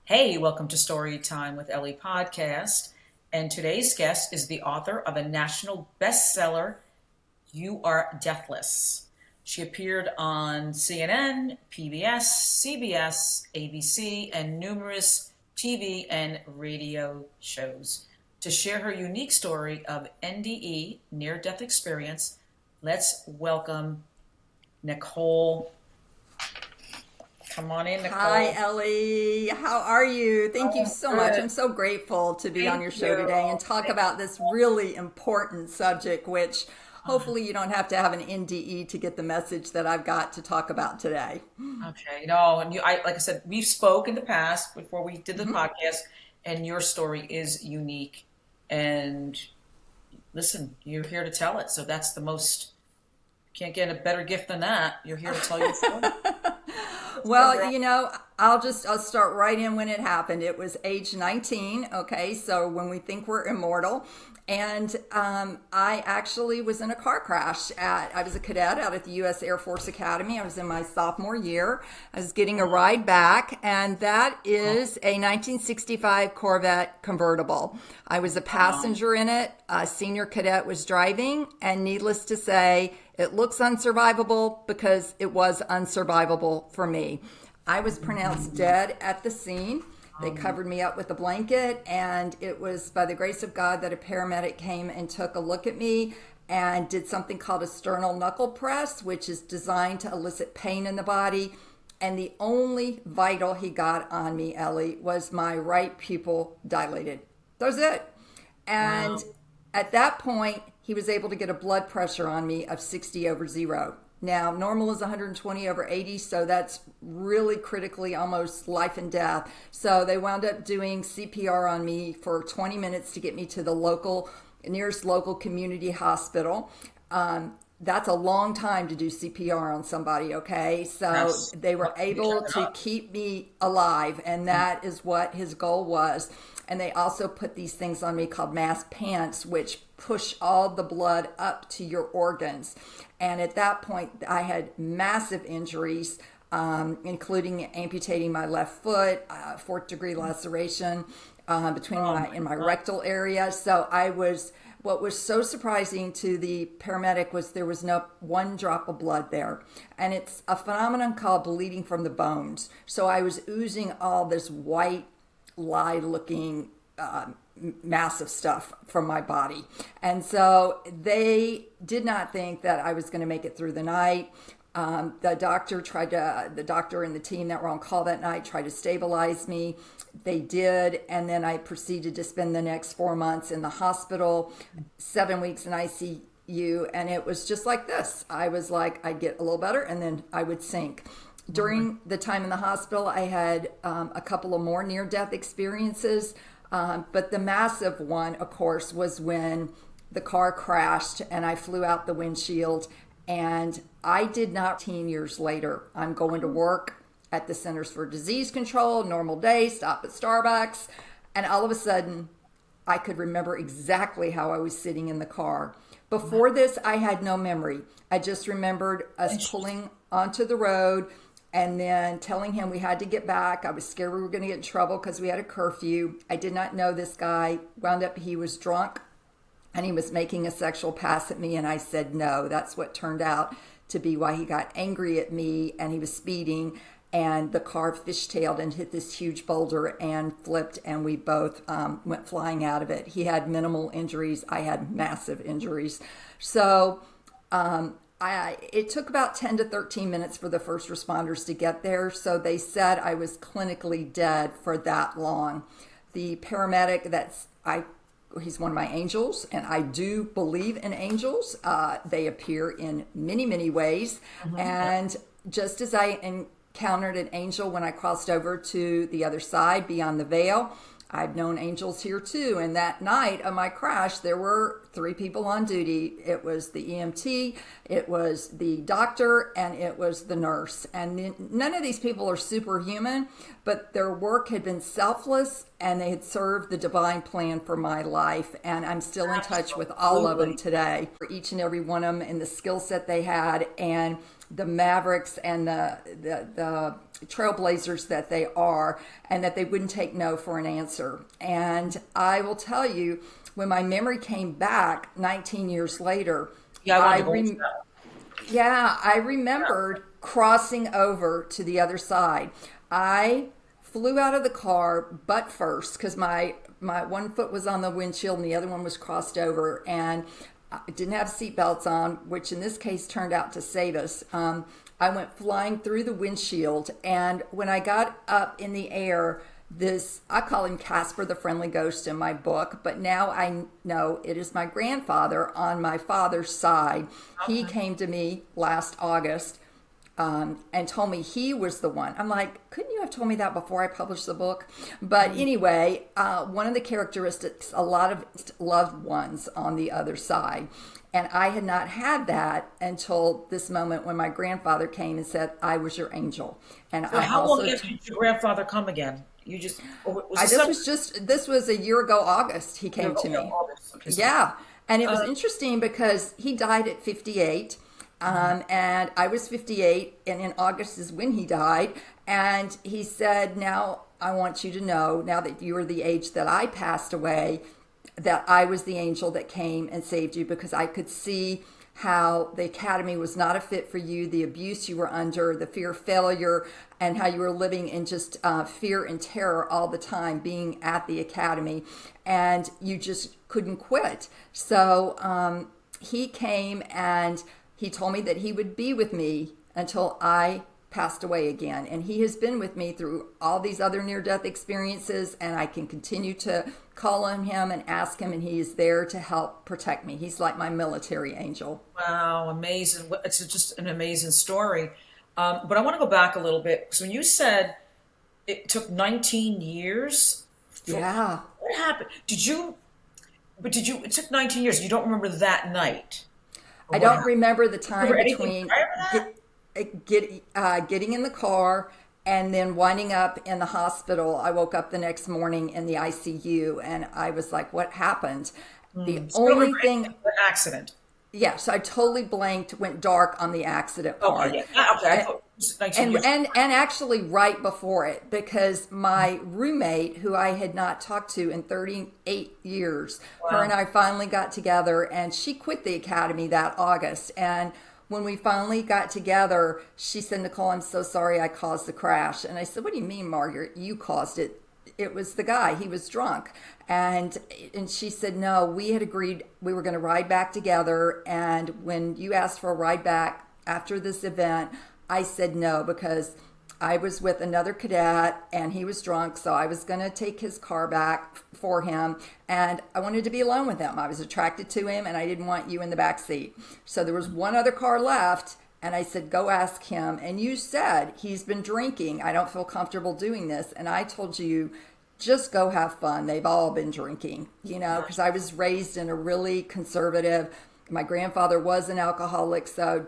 Hey, welcome to Storytime with Ellie podcast. And today's guest is the author of a national bestseller, You Are Deathless. She appeared on CNN, PBS, CBS, ABC, and numerous TV and radio shows. To share her unique story of NDE, near death experience, let's welcome Nicole. Come on in, Hi, Nicole. Ellie. How are you? Thank you Oh, so much. good. I'm so grateful to be on Thank your show you. today and talk about this really important subject, which hopefully you don't have to have an NDE to get the message that I've got to talk about today. Okay, no, and like I said, we've spoke in the past before we did the Mhm. podcast, and your story is unique. And listen, you're here to tell it, so that's the most. Can't get a better gift than that. You're here to tell your story. Let's go, Well, girl. I'll start right in when it happened. It was age 19. Okay, so when we think we're immortal, and I actually was in a car crash. I was a cadet out at the U.S. Air Force Academy. I was in my sophomore year. I was getting a ride back, and that is a 1965 Corvette convertible. I was a passenger in it. A senior cadet was driving, and needless to say, it looks unsurvivable because it was unsurvivable for me. I was pronounced dead at the scene. They covered me up with a blanket, and it was by the grace of God that a paramedic came and took a look at me and did something called a sternal knuckle press, which is designed to elicit pain in the body. And the only vital he got on me, Ellie, was my right pupil dilated. That was it. And Wow. at that point, he was able to get a blood pressure on me of 60 over zero. Now, normal is 120 over 80, so that's really critically almost life and death. So they wound up doing CPR on me for 20 minutes to get me to the nearest local community hospital. That's a long time to do CPR on somebody, okay? So Yes. they were What, you able shut it to up. keep me alive, and that is what his goal was. And they also put these things on me called mass pants, which push all the blood up to your organs. And at that point, I had massive injuries, including amputating my left foot, fourth degree laceration between Oh my my in my God. rectal area. So I was. What was so surprising to the paramedic was there was no one drop of blood there. And it's a phenomenon called bleeding from the bones. So I was oozing all this white, lye looking massive stuff from my body. And so they did not think that I was going to make it through the night. The doctor and the team that were on call that night tried to stabilize me. They did, and then I proceeded to spend the next 4 months in the hospital, 7 weeks in ICU, and it was just like this. I was like, I'd get a little better, and then I would sink. Oh my. During the time in the hospital, I had a couple of more near-death experiences, but the massive one, of course, was when the car crashed and I flew out the windshield. And I did not, 10 years later, I'm going to work at the Centers for Disease Control, normal day, stop at Starbucks. And all of a sudden, I could remember exactly how I was sitting in the car. Before this, I had no memory. I just remembered us pulling onto the road and then telling him we had to get back. I was scared we were going to get in trouble because we had a curfew. I did not know this guy. Wound up, he was drunk and he was making a sexual pass at me, and I said no. That's what turned out to be why he got angry at me, and he was speeding, and the car fishtailed and hit this huge boulder and flipped, and we both went flying out of it. He had minimal injuries. I had massive injuries. So it took about 10 to 13 minutes for the first responders to get there, so they said I was clinically dead for that long. The paramedic he's one of my angels, and I do believe in angels. They appear in many, many ways. Yep. And just as I encountered an angel when I crossed over to the other side beyond the veil, I've known angels here too. And that night of my crash, there were three people on duty. It was the EMT, it was the doctor, and it was the nurse. And none of these people are superhuman, but their work had been selfless and they had served the divine plan for my life. And I'm still in touch with all of them Absolutely. today, for each and every one of them and the skill set they had. And the mavericks and the trailblazers that they are, and that they wouldn't take no for an answer. And I will tell you, when my memory came back 19 years later, Yeah, I wanted I to go into rem- that. yeah, I remembered crossing over to the other side. I flew out of the car butt first because my one foot was on the windshield and the other one was crossed over, and I didn't have seatbelts on, which in this case turned out to save us. I went flying through the windshield, and when I got up in the air, this, I call him Casper the Friendly Ghost in my book, but now I know it is my grandfather on my father's side. He Okay. came to me last August, and told me he was the one. I'm like, couldn't you have told me that before I published the book? But anyway, one of the characteristics, a lot of loved ones on the other side. And I had not had that until this moment when my grandfather came and said, I was your angel. And So I how long also, after did your grandfather come again? You just, or was I, this something? this was a year ago, August, he came to Okay, me. August. Okay, so, Yeah. And it was uh, interesting because he died at 58. And I was 58, and in August is when he died. And he said, now I want you to know, now that you are the age that I passed away, that I was the angel that came and saved you, because I could see how the academy was not a fit for you, the abuse you were under, the fear of failure, and how you were living in just fear and terror all the time being at the academy, and you just couldn't quit. So he came and he told me that he would be with me until I passed away again. And he has been with me through all these other near death experiences, and I can continue to call on him and ask him, and he is there to help protect me. He's like my military angel. wow, amazing. It's just an amazing story. But I want to go back a little bit. So when you said it took 19 years for Yeah. what happened? It took 19 years. You don't remember that night or I what don't happened? remember the Remember time anything between prior to that? getting in the car and then winding up in the hospital. I woke up the next morning in the ICU, and I was like, what happened? The So you don't only remember thing, anything but accident. yeah, so I totally blanked, went dark on the accident Okay, part. yeah. Okay, I thought it was 19 years. And actually right before it, because my roommate, who I had not talked to in 38 years, her and Wow. I finally got together, and she quit the academy that August. And when we finally got together, she said, Nicole, I'm so sorry I caused the crash. And I said, what do you mean, Margaret? You caused it. It was the guy. He was drunk. And she said, no, we had agreed we were going to ride back together. And when you asked for a ride back after this event, I said no, because I was with another cadet and he was drunk, so I was going to take his car back for him, and I wanted to be alone with him. I was attracted to him and I didn't want you in the back seat. So there was one other car left, and I said, go ask him. And you said, he's been drinking. I don't feel comfortable doing this. And I told you, just go have fun. They've all been drinking, because I was raised in a really conservative. My grandfather was an alcoholic, so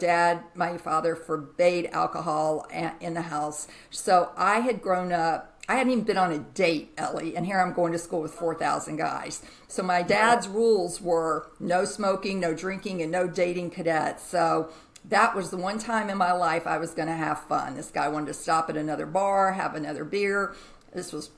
my father forbade alcohol in the house. So I had grown up, I hadn't even been on a date, Ellie, and here I'm going to school with 4,000 guys. So my dad's rules were no smoking, no drinking, and no dating cadets. So that was the one time in my life I was going to have fun. This guy wanted to stop at another bar, have another beer. This was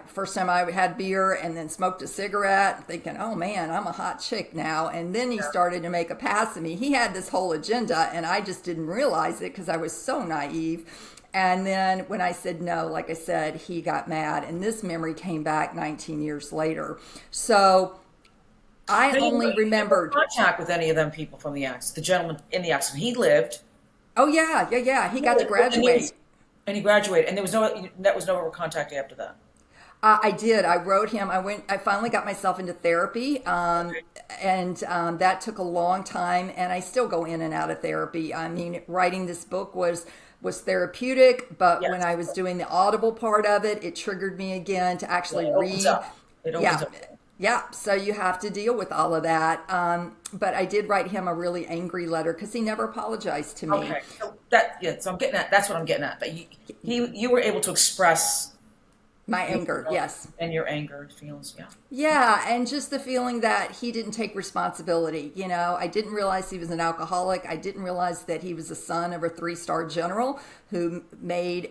first time I had beer and then smoked a cigarette, thinking, oh man, I'm a hot chick now. And then he started to make a pass at me. He had this whole agenda, and I just didn't realize it because I was so naive. And then when I said no, like I said, he got mad. And this memory came back 19 years later. So I Now, only you never remembered, contact with any of them people from the accident. The gentleman in the accident, he lived. oh yeah, yeah, yeah, he got to And he was, graduate. and he graduated, and that was no contact after that. I did. I wrote him. I finally got myself into therapy, and that took a long time. And I still go in and out of therapy. I mean, writing this book was therapeutic, but when Yes. I was doing the audible part of it, it triggered me again to Yeah, actually it opens read. up. It opens Yeah, up. yeah. So you have to deal with all of that. But I did write him a really angry letter because he never apologized to me. Okay. So I'm getting at, that's what I'm getting at. That you were able to express My You anger, felt, yes. and your anger feels, yeah. Yeah, and just the feeling that he didn't take responsibility. You know, I didn't realize he was an alcoholic. I didn't realize that he was the son of a three-star general who made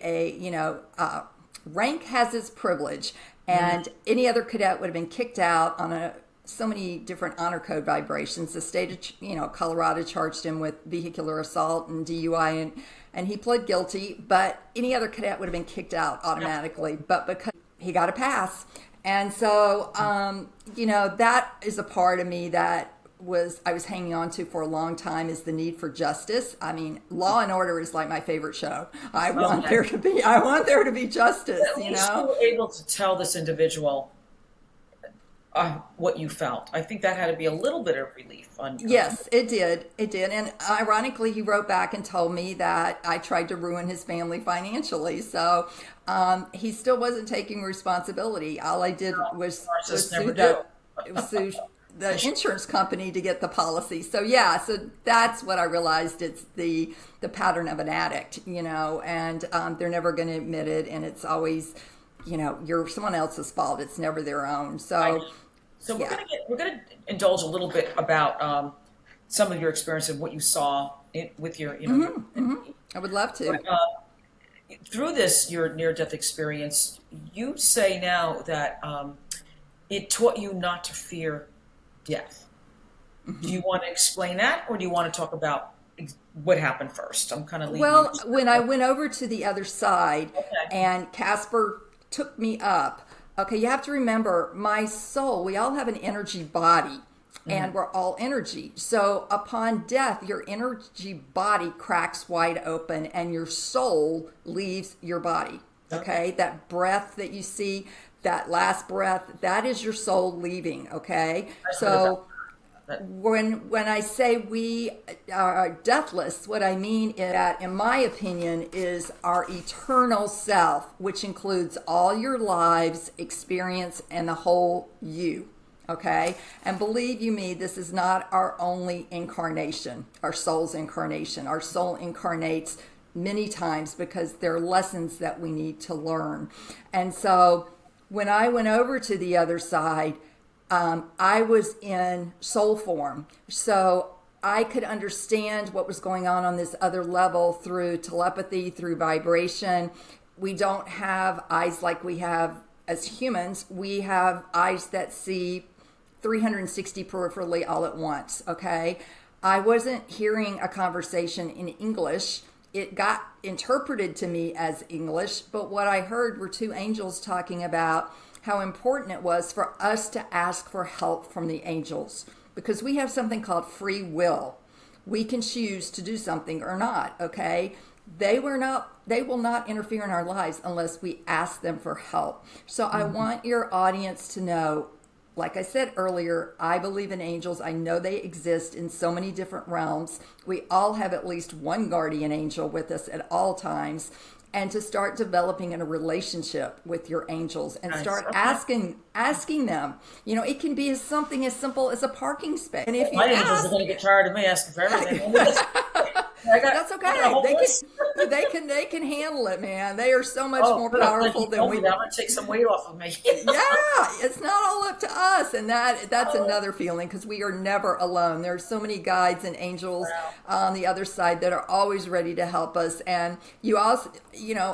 rank has its privilege, and any other cadet would have been kicked out on so many different honor code vibrations. The state of Colorado charged him with vehicular assault and DUI, and he pled guilty. But any other cadet would have been kicked out automatically. But because he got a pass, and so that is a part of me that I was hanging on to for a long time, is the need for justice. I mean, Law and Order is like my favorite show. I want there to be justice. At least you were able to tell this individual what you felt. I think that had to be a little bit of relief on your Yes, it did. It did. And ironically, he wrote back and told me that I tried to ruin his family financially. So he still wasn't taking responsibility. All I did was sue the insurance company to get the policy. So yeah, so that's what I realized. It's the pattern of an addict, and they're never going to admit it. And it's always, you're someone else's fault. It's never their own. So we're gonna indulge a little bit about some of your experience and what you saw with your, I would love to. Through this, your near-death experience, you say now that it taught you not to fear death. Do you want to explain that, or do you want to talk about what happened first? I'm kind of leaving. Well, when I went over to the other side, okay, and Casper took me up. Okay, you have to remember, my soul, we all have an energy body, and we're all energy. So upon death, your energy body cracks wide open and your soul leaves your body. Okay, that breath that you see, that last breath, that is your soul leaving. Okay, so when I say we are deathless, what I mean is that, in my opinion, is our eternal self, which includes all your lives, experience, and the whole you. Okay? And believe you me, this is not our only incarnation, our soul's incarnation. Our soul incarnates many times because there are lessons that we need to learn. And so when I went over to the other side, I was in soul form. So I could understand what was going on this other level through telepathy, through vibration. We don't have eyes like we have as humans. We have eyes that see 360 peripherally all at once, okay? I wasn't hearing a conversation in English. It got interpreted to me as English, but what I heard were two angels talking about how important it was for us to ask for help from the angels, because we have something called free will. We can choose to do something or not, okay? They will not interfere in our lives unless we ask them for help. So I want your audience to know, like I said earlier, I believe in angels. I know they exist in so many different realms. We all have at least one guardian angel with us at all times. And to start developing in a relationship with your angels and start asking them. It can be something as simple as a parking space. And if you angels are going to get tired of me asking for everything. That's okay. They can handle it, man. They are so much more powerful than we. I'm going to take some weight off of me. Yeah, it's not all up to us, and that's another feeling, because we are never alone. There are so many guides and angels on the other side that are always ready to help us. And you also,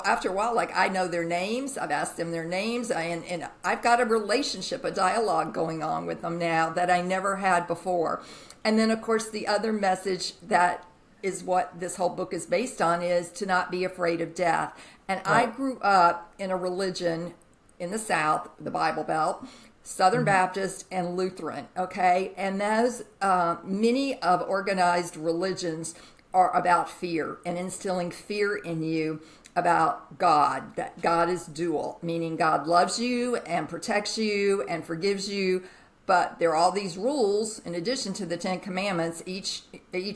after a while, like, I know their names. I've asked them their names, and I've got a relationship, a dialogue going on with them now that I never had before. And then, of course, the other message that is what this whole book is based on is to not be afraid of death. And I grew up in a religion in the South, the Bible Belt, Southern Baptist and Lutheran, okay? And those, many of organized religions are about fear and instilling fear in you about God, that God is dual, meaning God loves you and protects you and forgives you. But there are all these rules in addition to the 10 Commandments. Each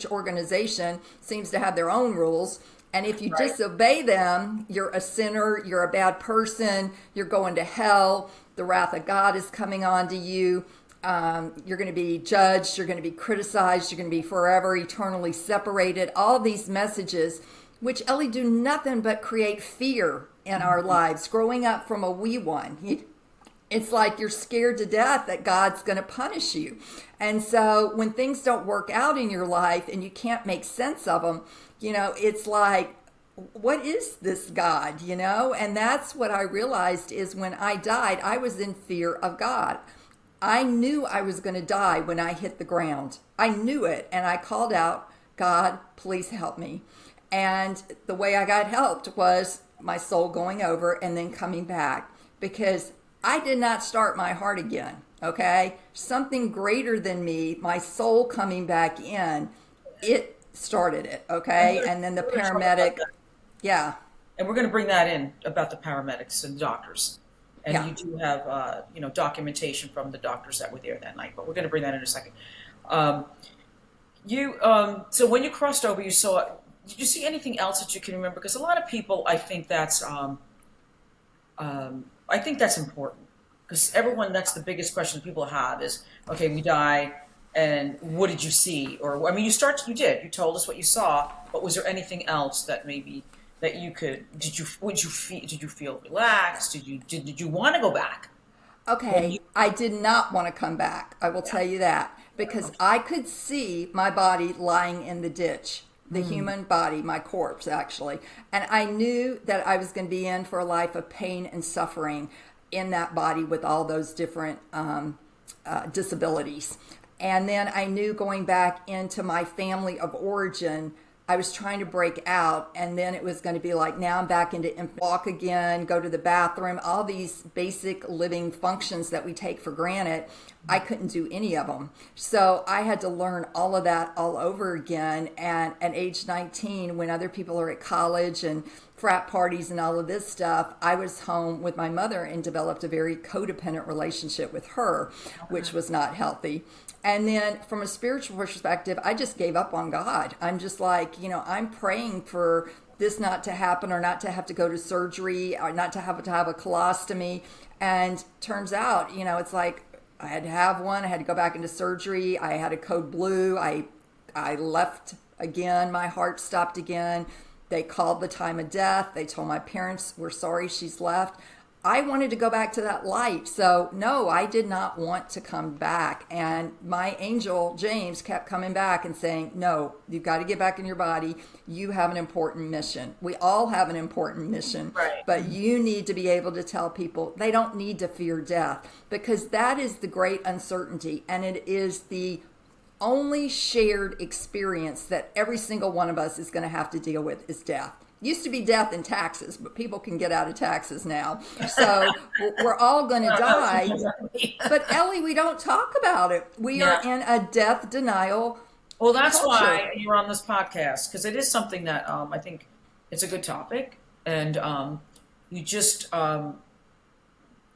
organization seems to have their own rules. And if you disobey them, you're a sinner, you're a bad person, you're going to hell, the wrath of God is coming on to you. You're going to be judged, you're going to be criticized, you're going to be forever, eternally separated. All these messages, which, Ellie, do nothing but create fear in our lives. Growing up from a wee one, it's like you're scared to death that God's going to punish you. And so when things don't work out in your life and you can't make sense of them, it's like, what is this God, And that's what I realized is when I died, I was in fear of God. I knew I was going to die when I hit the ground. I knew it. And I called out, God, please help me. And the way I got helped was my soul going over and then coming back, because I did not start my heart again. Okay. Something greater than me, my soul coming back in, it started it. Okay. And then the paramedic. Yeah. And we're going to bring that in about the paramedics and doctors. And Yeah. you do have, documentation from the doctors that were there that night, but we're going to bring that in a second. So when you crossed over, did you see anything else that you can remember? Because a lot of people, I think that's important. Because that's the biggest question people have is, okay, we die, and what did you see? Or, you told us what you saw, but was there anything else that maybe that you could, did you feel relaxed? Did you want to go back? Okay, I did not want to come back. I will tell you that, because I could see my body lying in the ditch, the human body, my corpse actually. And I knew that I was going to be in for a life of pain and suffering in that body with all those different disabilities. And then I knew going back into my family of origin, I was trying to break out, and then it was going to be like, now I'm back into walk again, go to the bathroom, all these basic living functions that we take for granted. I couldn't do any of them. So I had to learn all of that all over again. And at age 19, when other people are at college and frat parties and all of this stuff, I was home with my mother and developed a very codependent relationship with her, which was not healthy. And then from a spiritual perspective, I just gave up on God. I'm just like, I'm praying for this not to happen, or not to have to go to surgery, or not to have a colostomy. And turns out, it's like I had to have one. I had to go back into surgery. I had a code blue. I left again. My heart stopped again. They called the time of death. They told my parents, we're sorry she's left. I wanted to go back to that light. So no, I did not want to come back. And my angel, James, kept coming back and saying, no, you've got to get back in your body. You have an important mission. We all have an important mission, right? But you need to be able to tell people they don't need to fear death, because that is the great uncertainty. And it is the only shared experience that every single one of us is going to have to deal with is death. Used to be death and taxes, but people can get out of taxes now. So we're all going to die. But Ellie, we don't talk about it. We are in a death denial. Well, that's culture. why you're on this podcast, because it is something that I think it's a good topic. And you just, like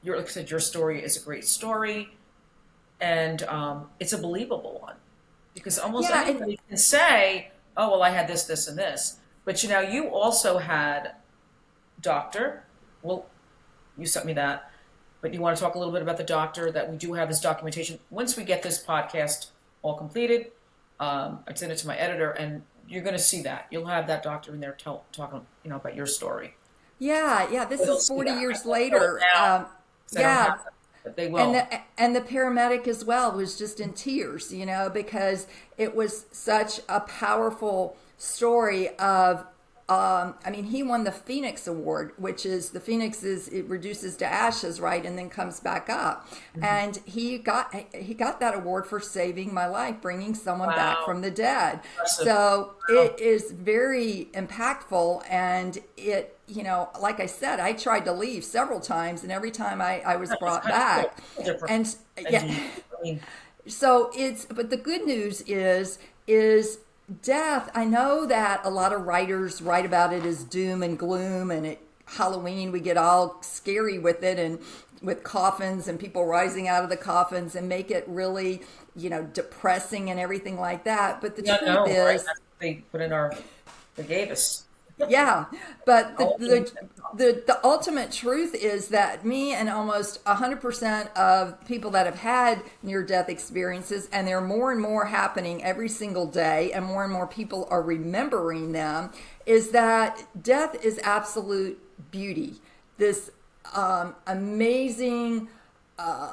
I said, your story is a great story. And it's a believable one. Because almost anybody can say, oh, well, I had this, this, and this. But you also had doctor. Well, you sent me that. But you want to talk a little bit about the doctor, that we do have this documentation. Once we get this podcast all completed, I send it to my editor, and you're going to see that. You'll have that doctor in there talking, about your story. Yeah. This is 40 years later. But they will. And the paramedic as well was just in tears, because it was such a powerful story of, he won the Phoenix Award, which is, the Phoenix it reduces to ashes, right, and then comes back up. Mm-hmm. And he got that award for saving my life, bringing someone back from the dead. Impressive. So it is very impactful, and it, like I said, I tried to leave several times, and every time I was brought back. And so but the good news is death. I know that a lot of writers write about it as doom and gloom, and at Halloween we get all scary with it, and with coffins and people rising out of the coffins, and make it really, depressing and everything like that. But the truth is, right? They put in they gave us. Yeah, but the ultimate truth is that me and almost 100% of people that have had near-death experiences, and there are more and more happening every single day, and more people are remembering them, is that death is absolute beauty. this amazing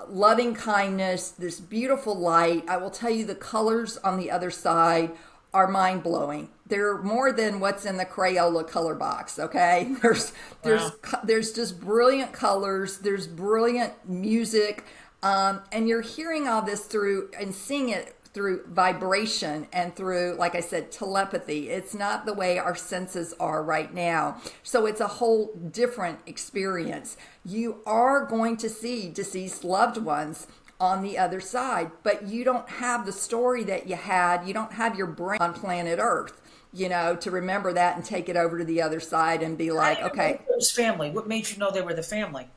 loving kindness, this beautiful light. I will tell you, the colors on the other side are mind blowing. They're more than what's in the Crayola color box. Okay, Wow. there's just brilliant colors. There's brilliant music, and you're hearing all this through and seeing it through vibration and through, like I said, telepathy. It's not the way our senses are right now. So it's a whole different experience. You are going to see deceased loved ones on the other side, but you don't have the story that you had. You don't have your brain on planet Earth, to remember that and take it over to the other side and be like, okay. It was family. What made you know they were the family?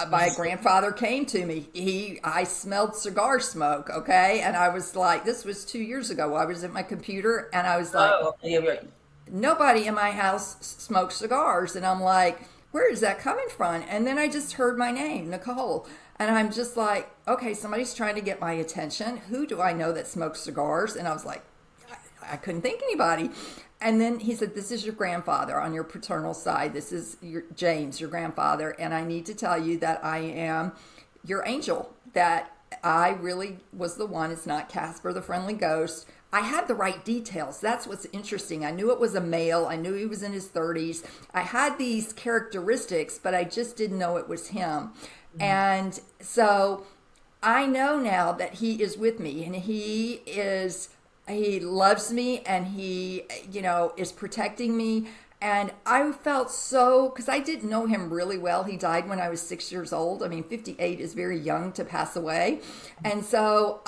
My grandfather came to me. I smelled cigar smoke, okay? And I was like, this was 2 years ago. I was at my computer and I was like, Oh, okay, yeah, right. nobody in my house smokes cigars. And I'm like, where is that coming from? And then I just heard my name, Nicole. And I'm just like, okay, somebody's trying to get my attention. Who do I know that smokes cigars? And I was like, I couldn't think anybody. And then he said, this is your grandfather on your paternal side. This is James, your grandfather. And I need to tell you that I am your angel, that I really was the one. It's not Casper, the friendly ghost. I had the right details. That's what's interesting. I knew it was a male. I knew he was in his 30s. I had these characteristics, but I just didn't know it was him. And so I know now that he is with me, and he loves me, and he, is protecting me. And I felt so, because I didn't know him really well. He died when I was 6 years old. I mean, 58 is very young to pass away. And so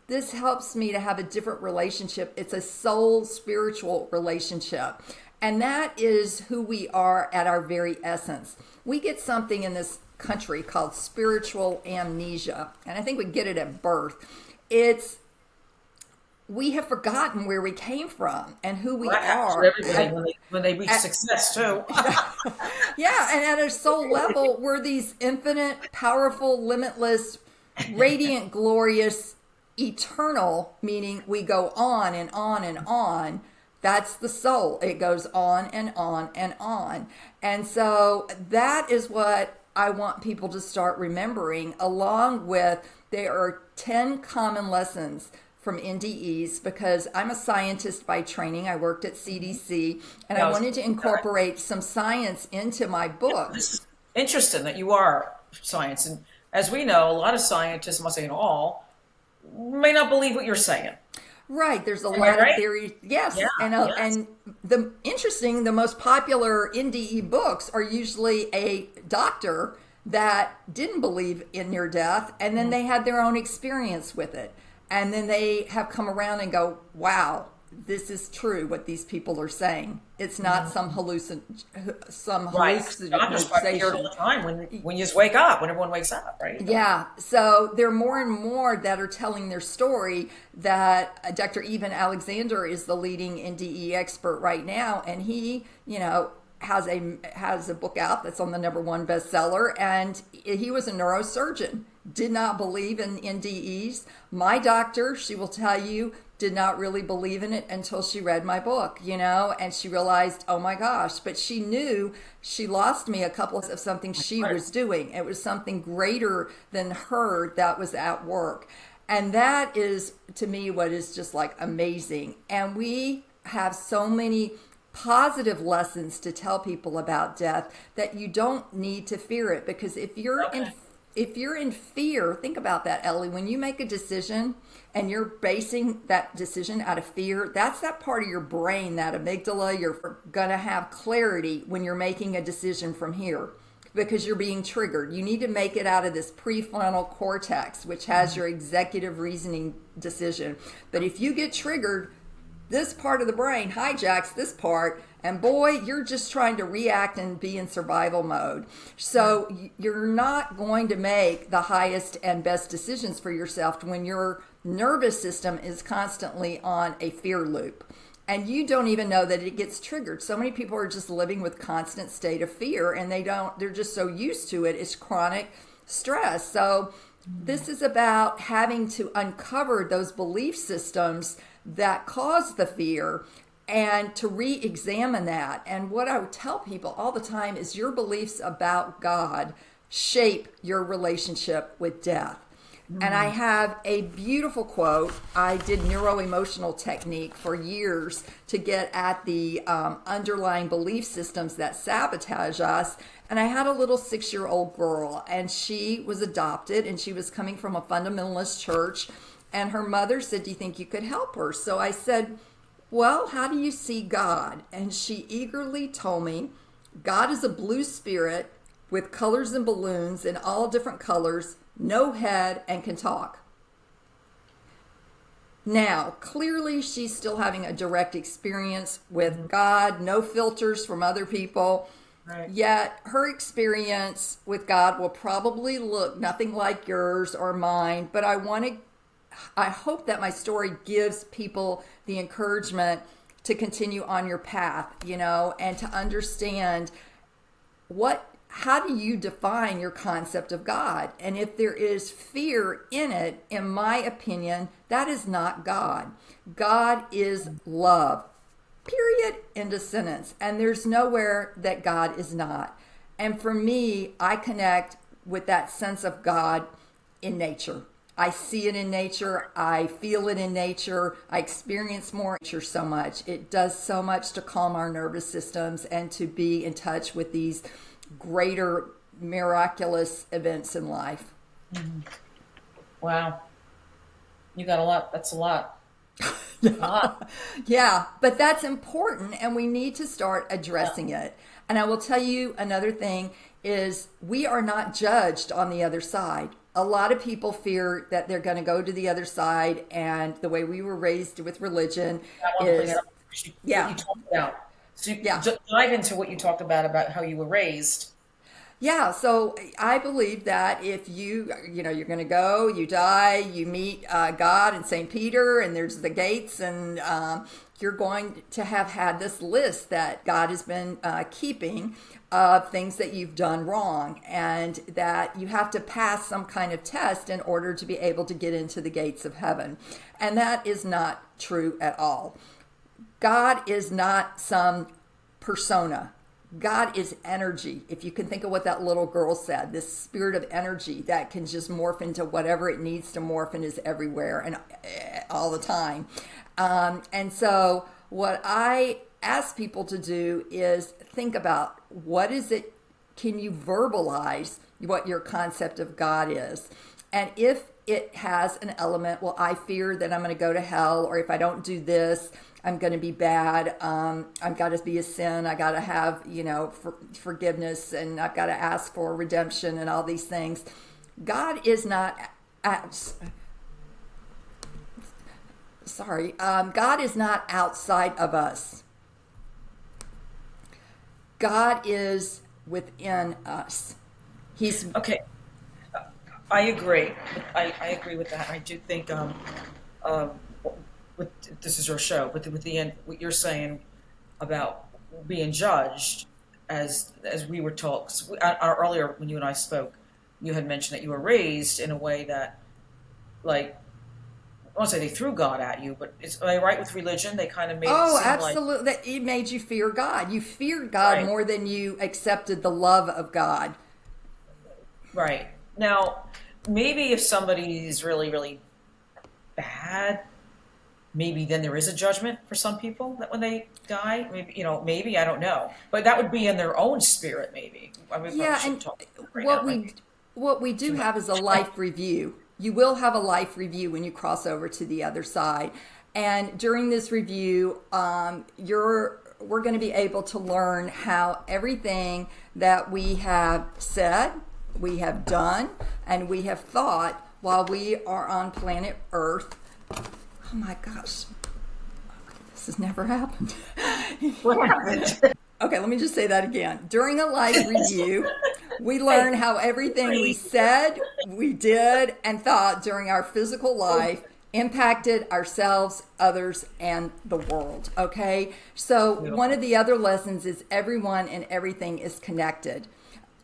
this helps me to have a different relationship. It's a soul spiritual relationship. And that is who we are at our very essence. We get something in this country called spiritual amnesia. And I think we get it at birth. We have forgotten where we came from and who we Well, that happens are. to everybody when they reach success too. Yeah, and at a soul level, we're these infinite, powerful, limitless, radiant, glorious, eternal, meaning we go on and on and on. That's the soul. It goes on and on and on. And so that is what I want people to start remembering, along with there are 10 common lessons from NDEs, because I'm a scientist by training. I worked at CDC, and I wanted to incorporate some science into my book. This is interesting that you are science. And as we know, a lot of scientists, I'm not saying all, may not believe what you're saying. Right. There's a Am lot I right? of theories. Yes. Yeah, yes. And the most popular NDE books are usually a doctor that didn't believe in near death, and then they had their own experience with it. And then they have come around and go, wow, this is true what these people are saying. It's not some Right. I'm just hallucination. here all the time when you just wake up, when everyone wakes up, right? Yeah, so there are more and more that are telling their story. That Dr. Eben Alexander is the leading NDE expert right now, and he, has a book out that's on the #1 bestseller, and he was a neurosurgeon. Did not believe in NDEs. My doctor, she will tell you, did not really believe in it until she read my book, and she realized, oh my gosh, but she knew she lost me a couple of something she was doing. It was something greater than her that was at work. And that is, to me, what is just like amazing. And we have so many positive lessons to tell people about death that you don't need to fear it, because if you're in fear, think about that, Ellie. When you make a decision and you're basing that decision out of fear, that's that part of your brain, that amygdala. You're going to have clarity when you're making a decision from here, because you're being triggered. You need to make it out of this prefrontal cortex, which has your executive reasoning decision. But if you get triggered, this part of the brain hijacks this part, and boy, you're just trying to react and be in survival mode. So you're not going to make the highest and best decisions for yourself when your nervous system is constantly on a fear loop. And you don't even know that it gets triggered. So many people are just living with constant state of fear, and they're just so used to it. It's chronic stress. So this is about having to uncover those belief systems that cause the fear and to re-examine that. And what I would tell people all the time is your beliefs about God shape your relationship with death. And I have a beautiful quote. I did neuro-emotional technique for years to get at the underlying belief systems that sabotage us. And I had a little 6-year-old girl, and she was adopted, and she was coming from a fundamentalist church. And her mother said, "Do you think you could help her?" So I said, "Well, how do you see God?" And she eagerly told me, "God is a blue spirit with colors and balloons in all different colors, no head, and can talk." Now, clearly she's still having a direct experience with God, no filters from other people. Right. Yet her experience with God will probably look nothing like yours or mine, but I hope that my story gives people the encouragement to continue on your path, and to understand how do you define your concept of God? And if there is fear in it, in my opinion, that is not God. God is love. Period. End of sentence. And there's nowhere that God is not. And for me, I connect with that sense of God in nature. I see it in nature. I feel it in nature. I experience more nature so much. It does so much to calm our nervous systems and to be in touch with these greater miraculous events in life. Wow. You got a lot. That's a lot. A lot. Yeah, but that's important, and we need to start addressing it. And I will tell you another thing is we are not judged on the other side. A lot of people fear that they're going to go to the other side, and the way we were raised with religion I want to bring is, it up. What yeah, you talked about. So yeah. dive into what you talked about how you were raised. Yeah, so I believe that if you're going to go, you die, you meet God and St. Peter, and there's the gates, and you're going to have had this list that God has been keeping of things that you've done wrong, and that you have to pass some kind of test in order to be able to get into the gates of heaven. And that is not true at all. God is not some persona. God is energy. If you can think of what that little girl said, this spirit of energy that can just morph into whatever it needs to morph and is everywhere and all the time. And so what I ask people to do is think about what is it, can you verbalize what your concept of God is? And if it has an element, well, I fear that I'm going to go to hell, or if I don't do this, I'm going to be bad. I've got to be a sin. I got to have, forgiveness, and I've got to ask for redemption and all these things. God is not, God is not outside of us. God is within us. He's Okay, I agree. I agree with that. I do think with this is your show, but with the end, what you're saying about being judged, as we were taught. 'Cause earlier when you and I spoke, you had mentioned that you were raised in a way that, like, I won't say they threw God at you, but am I right with religion? They kind of made it Oh, seem like absolutely. It made you fear God. You feared God right, more than you accepted the love of God. right. Now, maybe if somebody's really, really bad, maybe then there is a judgment for some people that when they die, maybe I don't know, but that would be in their own spirit, maybe. I mean, we probably Yeah, shouldn't and talk right now. what It might we be what we do too have is a much. life review. You will have a life review when you cross over to the other side. And during this review, we're going to be able to learn how everything that we have said, we have done, and we have thought while we are on planet Earth. Oh my gosh, this has never happened. What happened? Okay, let me just say that again. During a life review, we Hey, learn how everything we breathe. said, we did, and thought during our physical life impacted ourselves, others, and the world. Okay? So, one Beautiful. of the other lessons is everyone and everything is connected.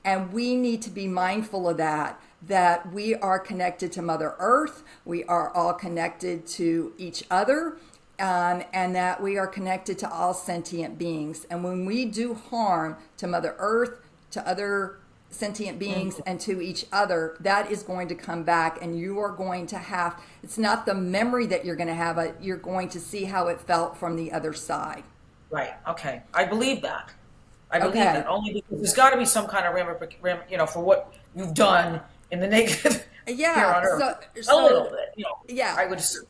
And we need to be mindful of that we are connected to Mother Earth, we are all connected to each other, and that we are connected to all sentient beings. And when we do harm to Mother Earth, to other sentient beings, and to each other, that is going to come back, and you are going to have, it's not the memory that you're going to have, you're going to see how it felt from the other side. Right. Okay. I believe that. I believe Okay. that only because there's got to be some kind of for what you've done in the negative here Yeah. on Earth. So, A little so, bit. yeah. I would assume.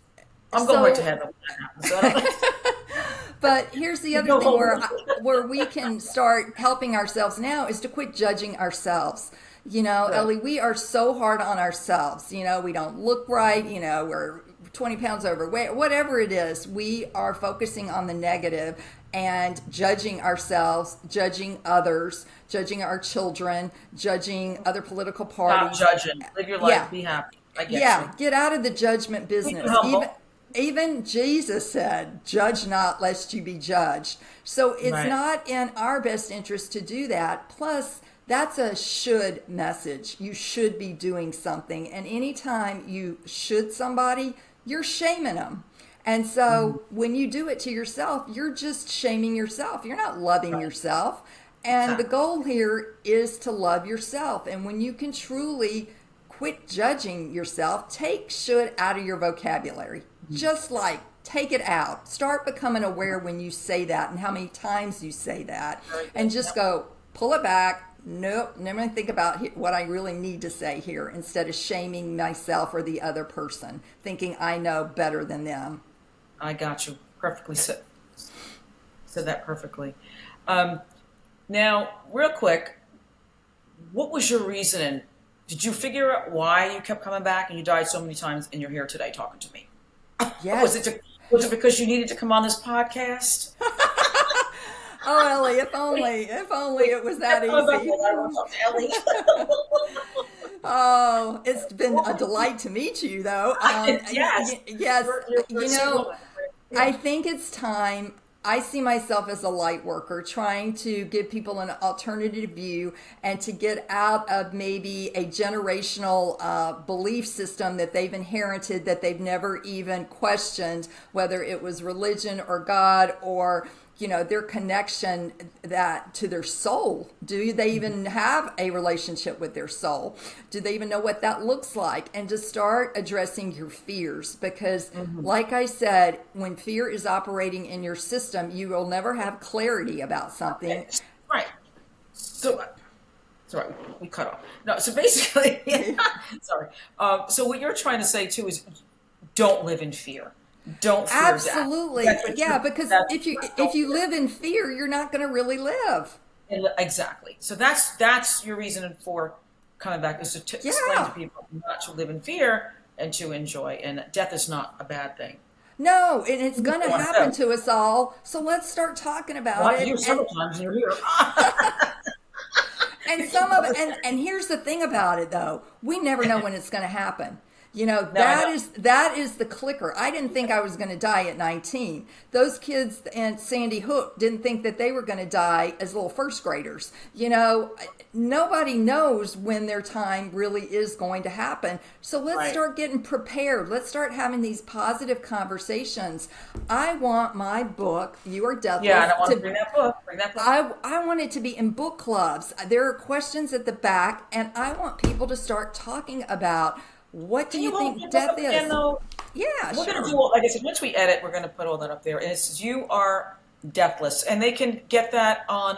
I'm going right to So, heaven when that happens. So I don't, but here's the other go thing home. where we can start helping ourselves now is to quit judging ourselves. Right. Ellie, we are so hard on ourselves. We don't look right. We're 20 pounds overweight, whatever it is. We are focusing on the negative and judging ourselves, judging others, judging our children, judging other political Stop parties. judging. Live your life. Yeah, Be happy. I get you. yeah, get out of the judgment Keep it business. humble. Even Jesus said, "Judge not, lest you be judged." So it's Right. not in our best interest to do that. Plus, that's a should message. You should be doing something, and anytime you should somebody, you're shaming them. And Mhm. so when you do it to yourself, you're just shaming yourself. You're not loving Right. yourself. And the Exactly. goal here is to love yourself. And when you can truly quit judging yourself, take should out of your vocabulary. Just like take it out. Start becoming aware when you say that and how many times you say that. Very good. And just Yep. go, pull it back. Nope, never mind, think about what I really need to say here instead of shaming myself or the other person, thinking I know better than them. I got you. Perfectly said that perfectly. Um, Now, real quick, what was your reason? Did you figure out why you kept coming back and you died so many times and you're here today talking to me? Was it Yes. was it because you needed to come on this podcast? Oh, Ellie, if only it was that Coming back, easy. well, I want to talk to Ellie. Oh, it's been a delight to meet you, though. Yes, Yes, you're a you sweet know, woman. Yeah. I think it's time. I see myself as a light worker, trying to give people an alternative view and to get out of maybe a generational belief system that they've inherited that they've never even questioned, whether it was religion or God or their connection that to their soul. Do they even have a relationship with their soul? Do they even know what that looks like? And to start addressing your fears, because like I said, when fear is operating in your system, you will never have clarity about something. Right. So, sorry, we cut off. No, so basically, sorry. So what you're trying to say too is, don't live in fear. Don't fear death. Absolutely. That's what Yeah, you're. because That's if you right. if Don't you fear. live in fear, you're not going to really live. Exactly. So that's your reason for coming back is to explain to Yeah. people not to live in fear and to enjoy. And death is not a bad thing. No, and it's You going don't to want to happen know. to us all. So let's start talking Well, about I've it. used And several times and you're here. some of it, and here's the thing about it though, we never know when it's going to happen. No, I know. That is the clicker. I didn't think I was going to die at 19. Those kids and Sandy Hook didn't think that they were going to die as little first graders. Nobody knows when their time really is going to happen. So let's Right. start getting prepared. Let's start having these positive conversations. I want my book, You Are Deathless, Yeah, I don't want to to bring that book. Bring that book. I want it to be in book clubs. There are questions at the back, and I want people to start talking about what do Can you you hold think your book death up again, is? though? Yeah, We're going to sure. do, like I said, once we edit, we're going to put all that up there. And it says, You Are Deathless. And they can get that on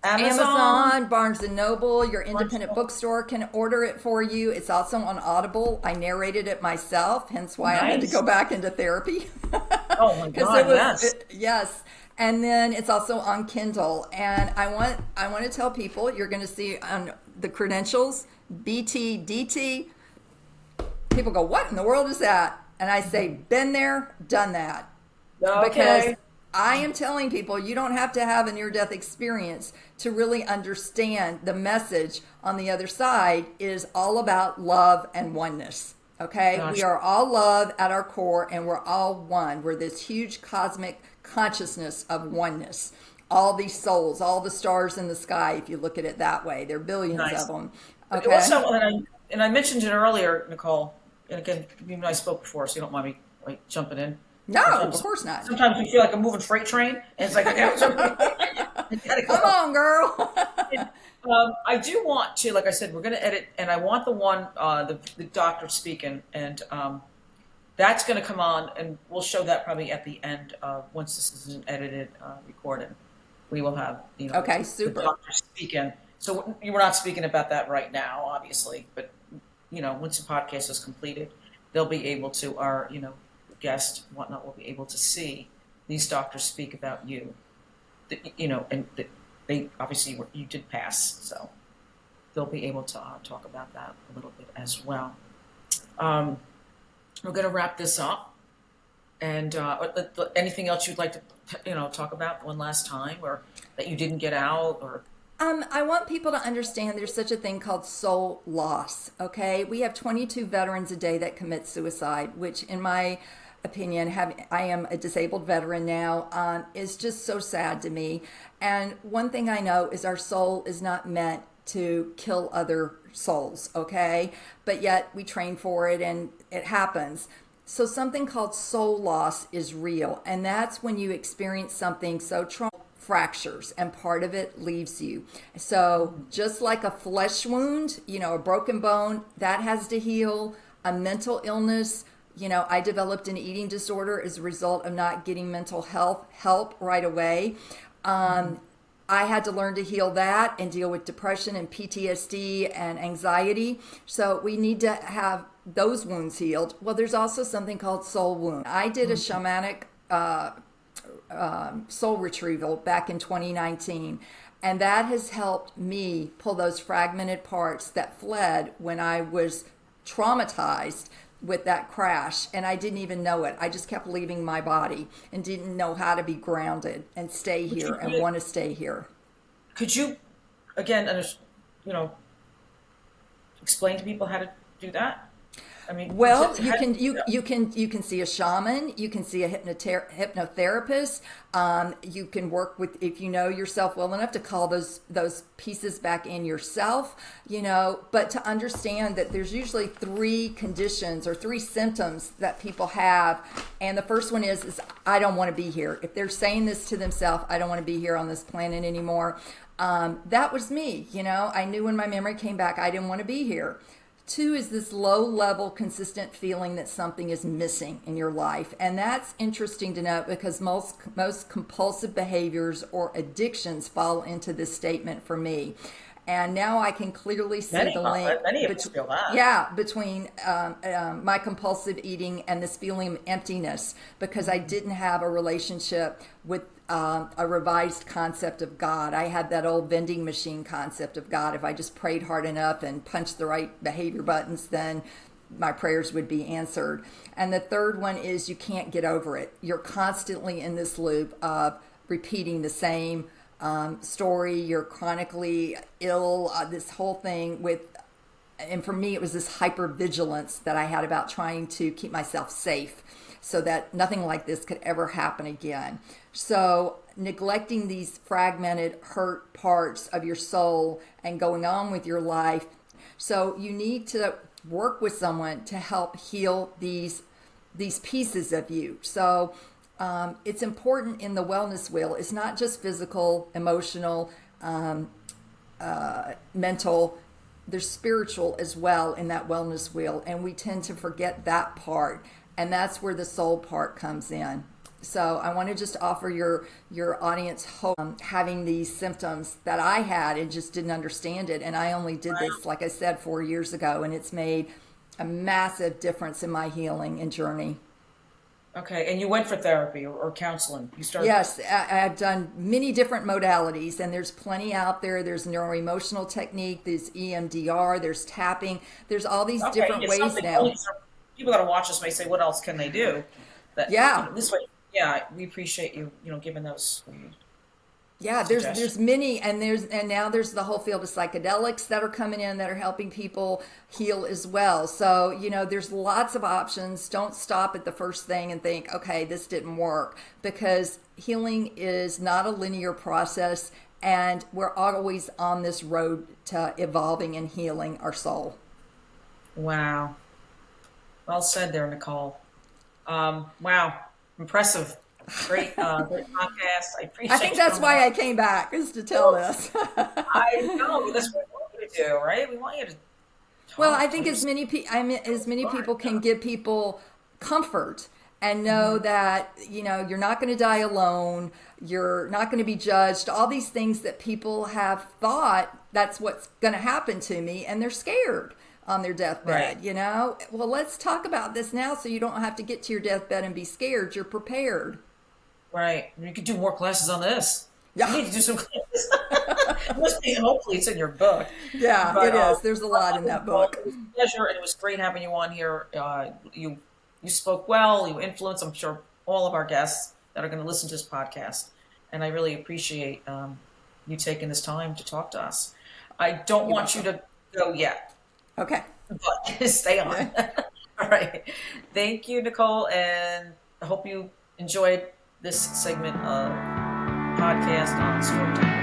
Amazon. Amazon, Barnes and Noble, your Barnes independent Noble. bookstore can order it for you. It's also on Audible. I narrated it myself, hence why I had to go Nice. back into therapy. Oh, my Because God, yes. yes. And then it's also on Kindle. And I want to tell people you're going to see on the credentials BTDT. People go, what in the world is that? And I say, been there, done that. Because Okay. I am telling people you don't have to have a near death experience to really understand the message on the other side is all about love and oneness. Okay? We Gosh. are all love at our core and we're all one. We're this huge cosmic consciousness of oneness. All these souls, all the stars in the sky, if you look at it that way, there are billions Nice. of them. But Okay? also, and I mentioned it earlier, Nicole, and again, you and I spoke before, so you don't mind me like jumping in. No, of Sometimes, course not. sometimes we feel like a moving freight train, and it's like, okay, I gotta Come go. on, girl. And, I do want to, like I said, we're going to edit, and I want the one, the doctor speaking, and that's going to come on, and we'll show that probably at the end once this is an edited recording. We will have, Okay, the super. doctor speaking. So we're not speaking about that right now, obviously, but once the podcast is completed, they'll be able to, our guest, whatnot, will be able to see these doctors speak about you. And they obviously you did pass, so they'll be able to talk about that a little bit as well. Um, we're going to wrap this up, and anything else you'd like to talk about one last time, or that you didn't get out, or I want people to understand there's such a thing called soul loss. Okay, we have 22 veterans a day that commit suicide, which, in my opinion, I am a disabled veteran now, is just so sad to me. And one thing I know is our soul is not meant to kill other souls. Okay, but yet we train for it, and it happens. So something called soul loss is real, and that's when you experience something so traumatic fractures and part of it leaves you. So just like a flesh wound, a broken bone, that has to heal. A mental illness, I developed an eating disorder as a result of not getting mental health help right away. I had to learn to heal that and deal with depression and PTSD and anxiety. So we need to have those wounds healed. Well, there's also something called soul wound. I did a shamanic soul retrieval back in 2019. And that has helped me pull those fragmented parts that fled when I was traumatized with that crash. And I didn't even know it. I just kept leaving my body and didn't know how to be grounded and stay here and want to stay here. Could you, again, explain to people how to do that? I mean, Well, you can see a shaman, you can see a hypnotherapist, you can work with, if you know yourself well enough, to call those pieces back in yourself, but to understand that there's usually three conditions or three symptoms that people have, and the first one is I don't want to be here. If they're saying this to themselves, I don't want to be here on this planet anymore. That was me. I knew when my memory came back, I didn't want to be here. Two is this low level, consistent feeling that something is missing in your life. And that's interesting to note because most compulsive behaviors or addictions fall into this statement for me. And now I can clearly see the link many of us feel that. between my compulsive eating and this feeling of emptiness because I didn't have a relationship with a revised concept of God. I had that old vending machine concept of God. If I just prayed hard enough and punched the right behavior buttons, then my prayers would be answered. And the third one is you can't get over it. You're constantly in this loop of repeating the same story. You're chronically ill, this whole thing and for me, it was this hypervigilance that I had about trying to keep myself safe so that nothing like this could ever happen again. So neglecting these fragmented, hurt parts of your soul and going on with your life. So you need to work with someone to help heal these pieces of you. So it's important in the wellness wheel. It's not just physical, emotional, mental. There's spiritual as well in that wellness wheel, and we tend to forget that part, and that's where the soul part comes in. So I want to just offer your audience hope. Having these symptoms that I had and just didn't understand it, and I only did this, like I said, 4 years ago, and it's made a massive difference in my healing and journey. Okay, and you went for therapy or counseling. You started. Yes, I've done many different modalities, and there's plenty out there. There's neuroemotional technique, there's EMDR, there's tapping. There's all these different ways now. People that watch us may say, "What else can they do?" Yeah. This way, yeah, we appreciate you, giving those. Yeah, there's many, and now there's the whole field of psychedelics that are coming in that are helping people heal as well. So there's lots of options. Don't stop at the first thing and think, okay, this didn't work, because healing is not a linear process, and we're always on this road to evolving and healing our soul. Wow, well said there, Nicole. Wow. Impressive. Great podcast. I I think appreciate you that's coming on. why I came back, is to tell this. I know that's what we want you to do, right? We want you to Well, I talk, tell think your as many story. people can give people comfort and know Mhm. that you're not going to die alone, you're not going to be judged. All these things that people have thought that's what's going to happen to me, and they're scared on their Right, deathbed. Well, let's talk about this now, so you don't have to get to your deathbed and be scared. You're prepared. right. You could do more classes on this. You Yeah, need to do some classes. It must be, hopefully, it's in your book. yeah, But it is. There's a lot in that Nicole, book. it was a pleasure, and it was great having you on here. You spoke well. You influenced, I'm sure, all of our guests that are going to listen to this podcast, and I really appreciate you taking this time to talk to us. I don't You're want you welcome. to go yet, Okay. but stay on. Yeah. All right. Thank you, Nicole, and I hope you enjoyed this segment of podcast on Storytime.